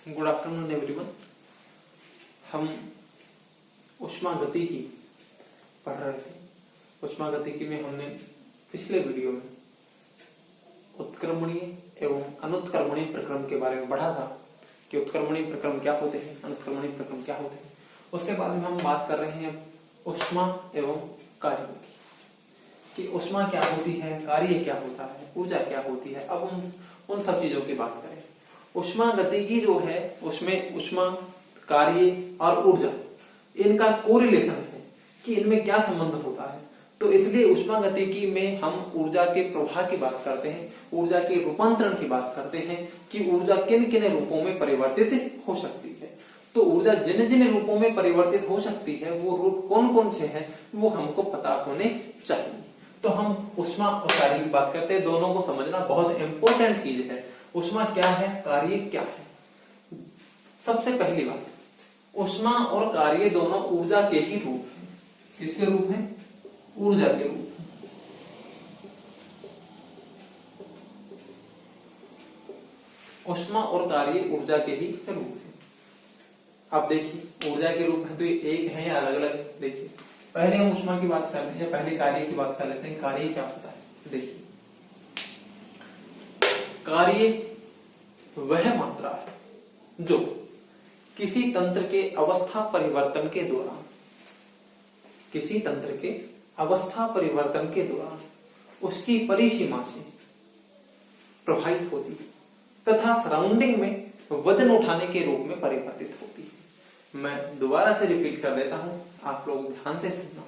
Good afternoon everyone. हम ऊष्मागतिकी पढ़ रहे थे। ऊष्मागतिकी में हमने पिछले वीडियो में उत्क्रमणीय एवं अनुत्क्रमणीय प्रक्रम के बारे में पढ़ा था कि उत्क्रमणीय प्रक्रम क्या होते हैं, अनुत्क्रमणीय प्रक्रम क्या होते हैं। उसके बाद में हम बात कर रहे हैं ऊष्मा एवं कार्य की, कि ऊष्मा क्या होती है, कार्य क्या होता है, ऊर्जा क्या होती है। अब हम उन सब चीजों की बात करें। ऊष्मागतिकी जो है उसमें ऊष्मा, कार्य और ऊर्जा इनका कोरिलेशन है कि इनमें क्या संबंध होता है। तो इसलिए ऊष्मागतिकी में हम ऊर्जा के प्रवाह की बात करते हैं, ऊर्जा के रूपांतरण की बात करते हैं कि ऊर्जा किन किन रूपों में परिवर्तित हो सकती है। तो ऊर्जा जिन जिन रूपों में परिवर्तित हो सकती है वो रूप कौन कौन से हैं वो हमको पता होने चाहिए। तो हम ऊष्मा और कार्य की बात करते हैं। दोनों को समझना बहुत इंपॉर्टेंट चीज है। ऊष्मा क्या है, कार्य क्या है। सबसे पहली बात, ऊष्मा और कार्य दोनों ऊर्जा के ही रूप हैं। किसके रूप हैं? ऊर्जा के रूप हैं। ऊष्मा और कार्य ऊर्जा के ही रूप हैं। अब देखिए ऊर्जा के रूप है तो ये एक है या अलग अलग। देखिए पहले हम ऊष्मा की बात कर रहे हैं या पहले कार्य की बात कर लेते हैं। कार्य क्या होता है? देखिए कार्य वह मात्रा है जो किसी तंत्र के अवस्था परिवर्तन के दौरान, किसी तंत्र के अवस्था परिवर्तन के दौरान उसकी परिसीमा से प्रभावित होती है तथा सराउंडिंग में वजन उठाने के रूप में परिवर्तित होती है। मैं दोबारा से रिपीट कर देता हूं, आप लोग ध्यान से सुनना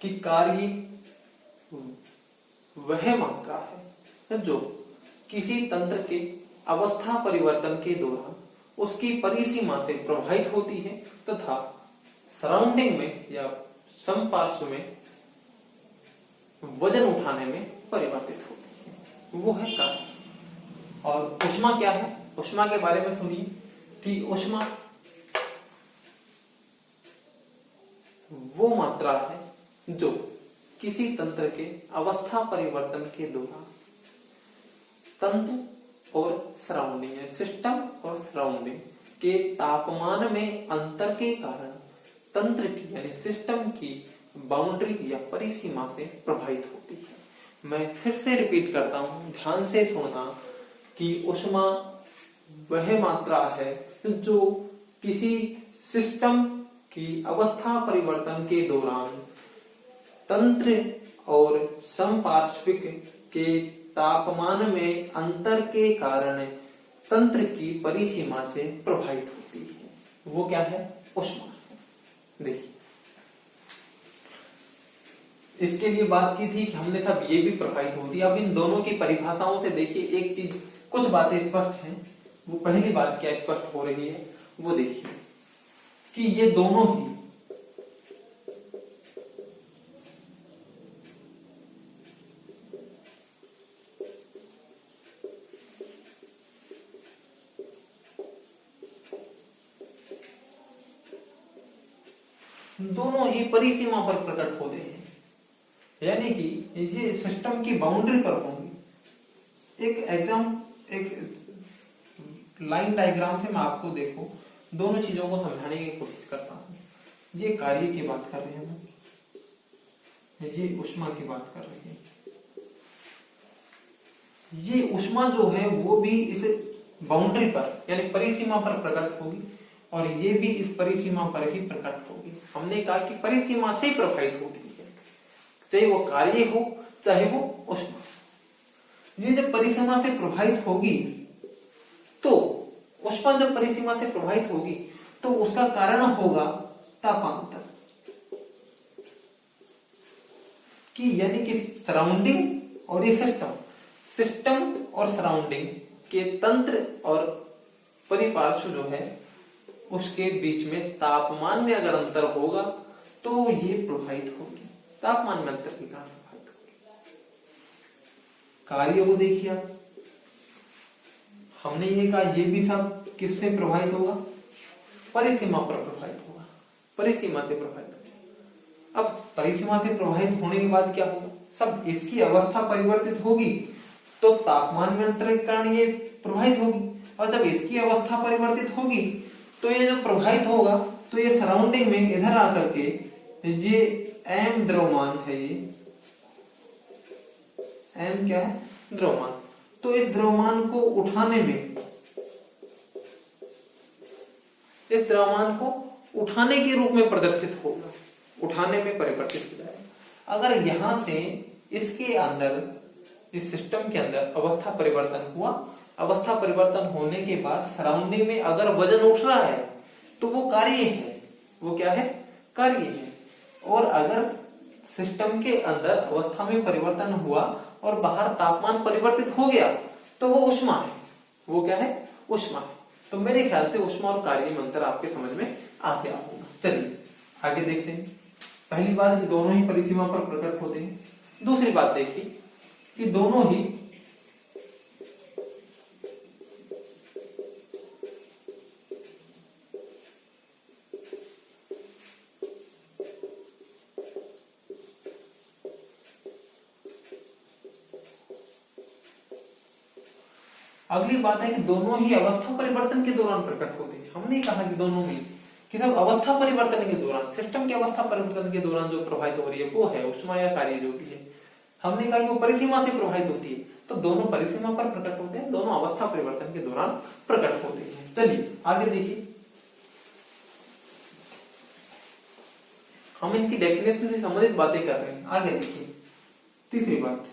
कि कार्य वह मात्रा है जो किसी तंत्र के अवस्था परिवर्तन के दौरान उसकी परिसीमा से प्रभावित होती है तथा सराउंडिंग में या समपार्श्व में वजन उठाने में परिवर्तित होती है, वो है कार्य। और ऊष्मा क्या है? ऊष्मा के बारे में सुनिए कि ऊष्मा वो मात्रा है जो किसी तंत्र के अवस्था परिवर्तन के दौरान तंत्र और सराउंडिंग, सिस्टम और सराउंडिंग के तापमान में अंतर के कारण तंत्र की यानी सिस्टम की बाउंड्री या परिसीमा से प्रभावित होती है। मैं फिर से रिपीट करता हूं, ध्यान से सुनना कि ऊष्मा वह मात्रा है जो किसी सिस्टम की अवस्था परिवर्तन के दौरान तंत्र और समपार्श्विक के तापमान में अंतर के कारण तंत्र की परिसीमा से प्रभावित होती है। वो क्या है? ऊष्मा। देखिए इसके लिए बात की थी कि हमने तब ये भी प्रभावित होती है। अब इन दोनों की परिभाषाओं से देखिए एक चीज, कुछ बातें स्पष्ट हैं। वो पहली बात क्या स्पष्ट हो रही है वो देखिए कि ये दोनों ही परिसीमा पर प्रकट होते हैं, यानी कि ये सिस्टम की बाउंड्री पर होंगे। एक लाइन डायग्राम से मैं आपको देखो दोनों चीजों को समझाने की कोशिश करता हूं। ये कार्य की बात कर रहे हैं, ये ऊष्मा की बात कर रहे हैं। ये ऊष्मा जो है वो भी इस बाउंड्री पर यानी परिसीमा पर प्रकट होगी और ये भी इस परिसीमा पर ही प्रकट होगी। हमने कहा कि परिसीमा से प्रभावित होती है, चाहे वो कार्य हो चाहे वो ऊष्मा। ये जब परिसीमा से प्रभावित होगी तो ऊष्मा जब परिसीमा से प्रभावित होगी तो उसका कारण होगा तापांतर, कि यानी कि सराउंडिंग और ये सिस्टम और सराउंडिंग के तंत्र और परिपार्श्व जो है उसके बीच में तापमान में अगर अंतर होगा तो ये प्रभावित होगी, तापमान में अंतर के कारण प्रभावित होगी। कार्य को देखिए आप, हमने ये कहा ये भी सब किससे प्रभावित होगा? परिसीमा पर प्रभावित होगा, परिसीमा से प्रभावित होगा। अब परिसीमा से प्रभावित होने के बाद क्या होगा? सब इसकी अवस्था परिवर्तित होगी तो तापमान में अंतर के कारण ये प्रभावित होगी। और जब इसकी अवस्था परिवर्तित होगी तो ये जो प्रभावित होगा तो ये सराउंडिंग में इधर आकर के ये m द्रव्यमान है, ये m क्या है, द्रव्यमान। तो इस द्रव्यमान को उठाने में, इस द्रव्यमान को उठाने के रूप में प्रदर्शित होगा, उठाने में परिवर्तित हो जाएगा। अगर यहां से इसके अंदर, इस सिस्टम के अंदर अवस्था परिवर्तन हुआ, अवस्था परिवर्तन होने के बाद सराउंडिंग में अगर वजन उठ रहा है तो वो कार्य है, वो क्या है, कार्य है। और अगर सिस्टम के अंदर अवस्था में परिवर्तन हुआ और बाहर तापमान परिवर्तित हो गया तो वो ऊष्मा है, वो क्या है, ऊष्मा है। तो मेरे ख्याल से ऊष्मा और कार्य में अंतर आपके समझ में आ गया होगा। चलिए आगे देखते हैं। पहली बात कि दोनों ही परिसीमा पर प्रकट होते हैं। दूसरी बात देखिए कि दोनों ही अगली बात है कि दोनों ही अवस्था परिवर्तन के दौरान प्रकट होते हैं। हमने कहा कि दोनों ही कि जब अवस्था परिवर्तन के दौरान, सिस्टम की अवस्था परिवर्तन के दौरान जो प्रभावित हो रही है वो है ऊष्मा या कार्य जो भी है। हमने कहा कि वो परिसीमा से प्रभावित होती है, तो दोनों परिसीमा पर प्रकट होते हैं, दोनों अवस्था परिवर्तन के दौरान प्रकट होते हैं। चलिए आगे देखिए, हम इनकी डेफिनेशन से संबंधित बातें कर रहे हैं। आगे देखिए तीसरी बात,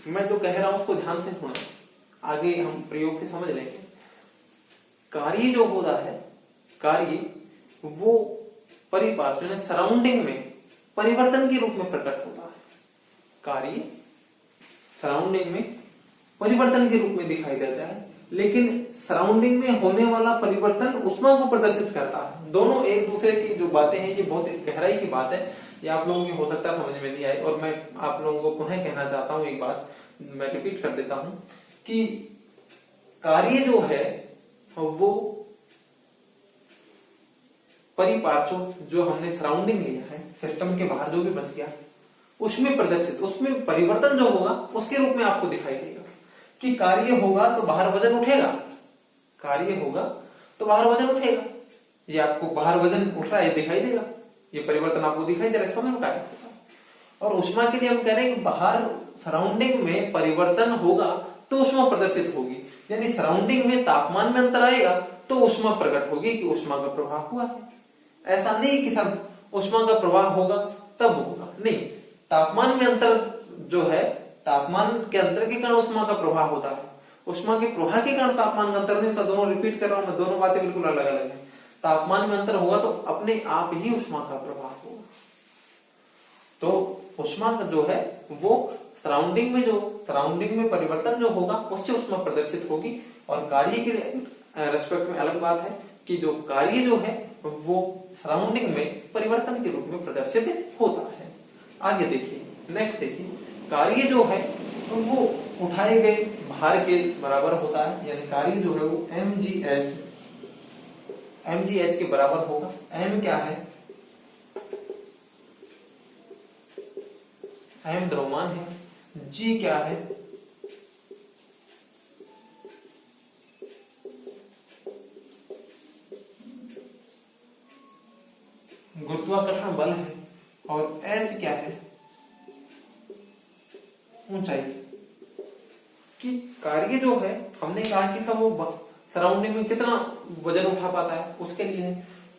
मैं जो कह रहा हूं उसको ध्यान से सुने, आगे हम प्रयोग से समझ लेंगे। कार्य जो होता है, कार्य वो परिपार्श्व सराउंडिंग में परिवर्तन के रूप में प्रकट होता है। कार्य सराउंडिंग में परिवर्तन के रूप में दिखाई देता है, लेकिन सराउंडिंग में होने वाला परिवर्तन ऊष्मा को प्रदर्शित करता है। दोनों एक दूसरे की जो बातें हैं ये बहुत गहराई की बात है, ये आप लोगों की हो सकता है समझ में नहीं आए। और मैं आप लोगों को पुनः कहना चाहता हूं, एक बात मैं रिपीट कर देता हूं कि कार्य जो है वो परिपार्श्व जो हमने सराउंडिंग लिया है, सिस्टम के बाहर जो भी बच गया उसमें प्रदर्शित, उसमें परिवर्तन जो होगा उसके रूप में आपको दिखाई देगा। कि कार्य होगा तो बाहर वजन उठेगा, कार्य होगा तो बाहर वजन उठेगा, ये आपको बाहर वजन उठ रहा है दिखाई देगा, ये परिवर्तन आपको दिखाई दे रहा है, समझ में आया। और ऊष्मा के लिए हम कह रहे हैं कि बाहर सराउंडिंग में परिवर्तन होगा तो ऊष्मा प्रदर्शित होगी, यानी सराउंडिंग में तापमान में अंतर आएगा तो ऊष्मा प्रकट होगी कि ऊष्मा का प्रवाह हुआ है। ऐसा नहीं कि सब ऊष्मा का प्रवाह होगा तब होगा, नहीं, तापमान में अंतर जो है, तापमान के अंतर के कारण ऊष्मा का प्रवाह होता है, ऊष्मा के प्रवाह के कारण तापमान का अंतर नहीं होता। दोनों रिपीट कर रहा हूं मैं, दोनों बातें बिल्कुल अलग अलग है। तापमान में अंतर होगा तो अपने आप ही ऊष्मा का प्रवाह होगा। तो ऊष्मा का जो है वो सराउंडिंग में, जो सराउंडिंग में परिवर्तन जो होगा उससे ऊष्मा प्रदर्शित होगी। और कार्य के रेस्पेक्ट में अलग बात है कि जो कार्य जो है वो सराउंडिंग में परिवर्तन के रूप में प्रदर्शित होता है। आगे देखिए, नेक्स्ट देखिए, कार्य जो है वो उठाए गए भार के बराबर होता है, यानी कार्य जो है वो mgh के बराबर होगा। m क्या है, m द्रव्यमान है, g क्या है, गुरुत्वाकर्षण बल है, और h क्या है, ऊंचाई। कि कार्य जो है हमने कहा कि सब वो सराउंडिंग में कितना वजन उठा पाता है उसके लिए,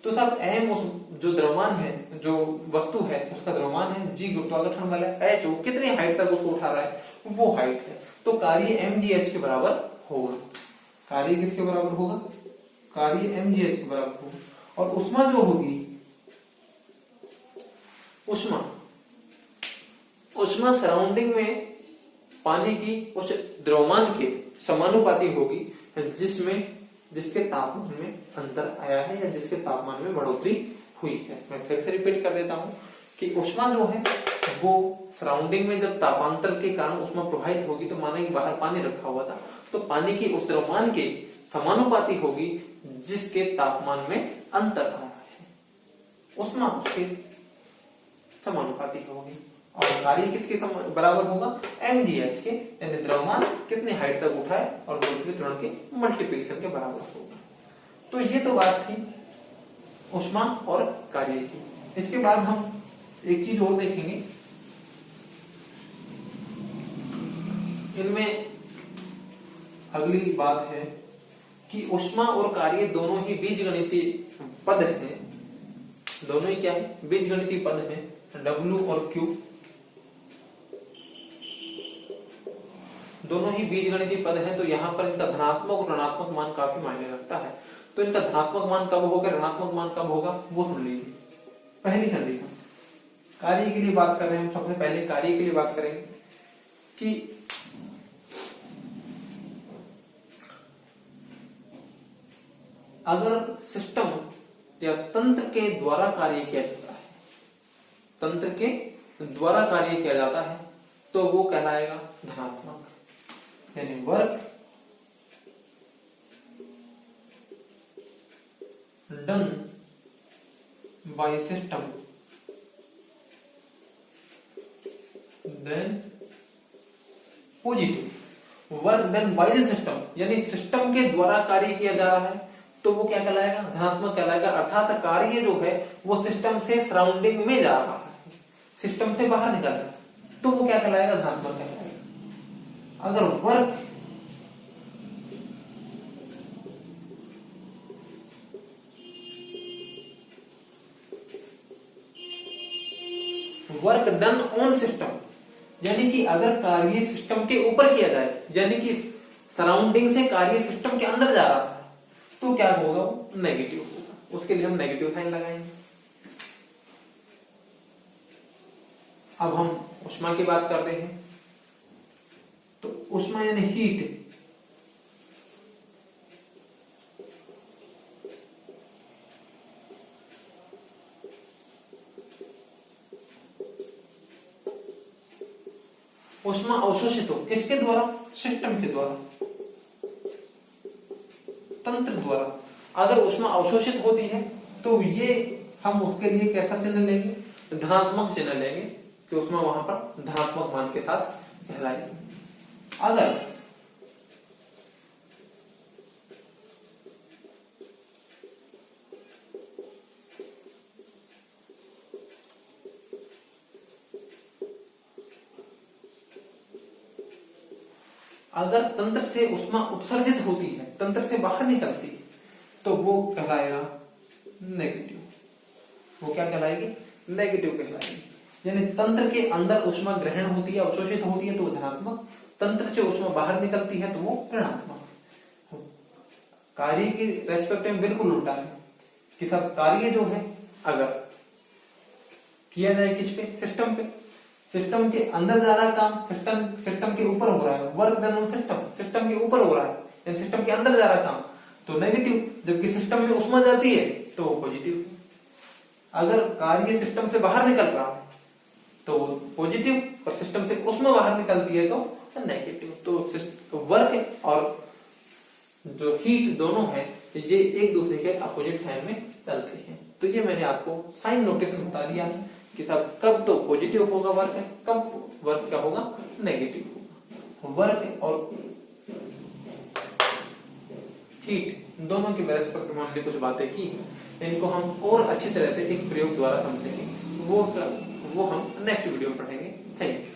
तो सब m उस जो द्रव्यमान है, जो वस्तु है उसका द्रव्यमान है, g गुरुत्वाकर्षण बल है, h वो कितनी हाइट तक उसको उठा रहा है वो हाइट है। तो कार्य mgh के बराबर होगा। कार्य किसके बराबर होगा, कार्य mgh के बराबर होगा। और ऊष्मा जो होगी, ऊष्मा सराउंडिंग में पानी की उस द्रव्यमान के समानुपाती होगी जिसके तापमान में अंतर आया है या जिसके तापमान में बढ़ोतरी हुई है। मैं फिर से रिपीट कर देता हूं कि ऊष्मा जो है वो सराउंडिंग में जब तापांतर के कारण ऊष्मा प्रवाहित होगी, तो माना कि बाहर पानी रखा हुआ था, तो पानी की उस द्रव्यमान के समानुपाती होगी जिसके तापमान में अंतर आ रहा है, ऊष्मा उसके समानुपाती होगी। और कार्य किसके बराबर होगा, mgh के, यानी द्रव्यमान कितने हाइट तक उठाए और गुरुत्वीय त्वरण के मल्टीप्लिकेशन के बराबर होगा। तो ये तो बात थी ऊष्मा और कार्य की। इसके बाद हम एक चीज और देखेंगे, इनमें अगली बात है कि ऊष्मा और कार्य दोनों ही बीजगणितीय पद हैं। दोनों ही क्या है, बीजगणितीय पद हैं, W और Q दोनों ही बीजगणितीय पद हैं। तो यहाँ पर इनका धनात्मक और ऋणात्मक मान काफी मायने रखता है। तो इनका धनात्मक मान कब होगा, ऋणात्मक मान कब होगा, वो सुन लीजिए। पहली कंडीशन, कार्य के लिए बात कर रहे हैं हम, सबसे पहले कार्य के लिए बात करेंगे कि अगर सिस्टम या तंत्र के द्वारा कार्य किया जाता है, तंत्र के द्वारा कार्य किया जाता है, तो वो कहलाएगा धनात्मक, यानी work done by system then positive. Work done by the system यानी सिस्टम के द्वारा कार्य किया जा रहा है, तो वो क्या कहलाएगा, धनात्मक कहलाएगा। अर्थात कार्य जो है वो सिस्टम से सराउंडिंग में जा रहा है, सिस्टम से बाहर निकल रहा है, तो वो क्या कहलाएगा, धनात्मक कहलाएगा। अगर वर्क डन ऑन सिस्टम, यानी कि अगर कार्य सिस्टम के ऊपर किया जाए, यानी कि सराउंडिंग से कार्य सिस्टम के अंदर जा रहा है, तो क्या होगा, वो नेगेटिव होगा। उसके लिए हम नेगेटिव साइन लगाएंगे। अब हम ऊष्मा की बात करते हैं। तो ऊष्मा यानी हीट, ऊष्मा अवशोषित हो किसके द्वारा, सिस्टम के द्वारा, तंत्र द्वारा। अगर ऊष्मा अवशोषित होती है तो ये हम उसके लिए कैसा चिन्ह लेंगे, धनात्मक चिन्ह लेंगे, कि ऊष्मा वहां पर धनात्मक मान के साथ कहलाएगी। अगर तंत्र से ऊष्मा उत्सर्जित होती है, तंत्र से बाहर निकलती है, तो वो कहलाएगा नेगेटिव। वो क्या कहलाएगी, नेगेटिव कहलाएगी। यानी तंत्र के अंदर ऊष्मा ग्रहण होती है, अवशोषित होती है, तो धनात्मक, तंत्र से ऊष्मा बाहर निकलती है तो वो ऋणात्मक। कार्य की रेस्पेक्ट में बिल्कुल उल्टा है कि सब कार्य जो है अगर किया जाए किस पे, सिस्टम पे, सिस्टम के अंदर जा रहा है काम, सिस्टम के ऊपर हो रहा है, work done on system, system के ऊपर हो रहा है, यानी सिस्टम के अंदर जा रहा है काम, तो नेगेटिव। जबकि सिस्टम में ऊष्मा जाती है तो वो पॉजिटिव। अगर कार्य सिस्टम से बाहर निकल रहा है तो पॉजिटिव, और सिस्टम से ऊष्मा बाहर निकलती है तो नेगेटिव। तो वर्क और जो हीट दोनों है ये एक दूसरे के अपोजिट साइन में चलते हैं। तो ये मैंने आपको साइन नोटेशन बता दिया कि सब कब तो पॉजिटिव होगा वर्क, कब वर्क क्या होगा, नेगेटिव होगा। वर्क और हीट दोनों के बेसिस पर हमने कुछ बातें की, इनको हम और अच्छी तरह से एक प्रयोग द्वारा समझेंगे। वो हम नेक्स्ट वीडियो में पढ़ेंगे। Thank you.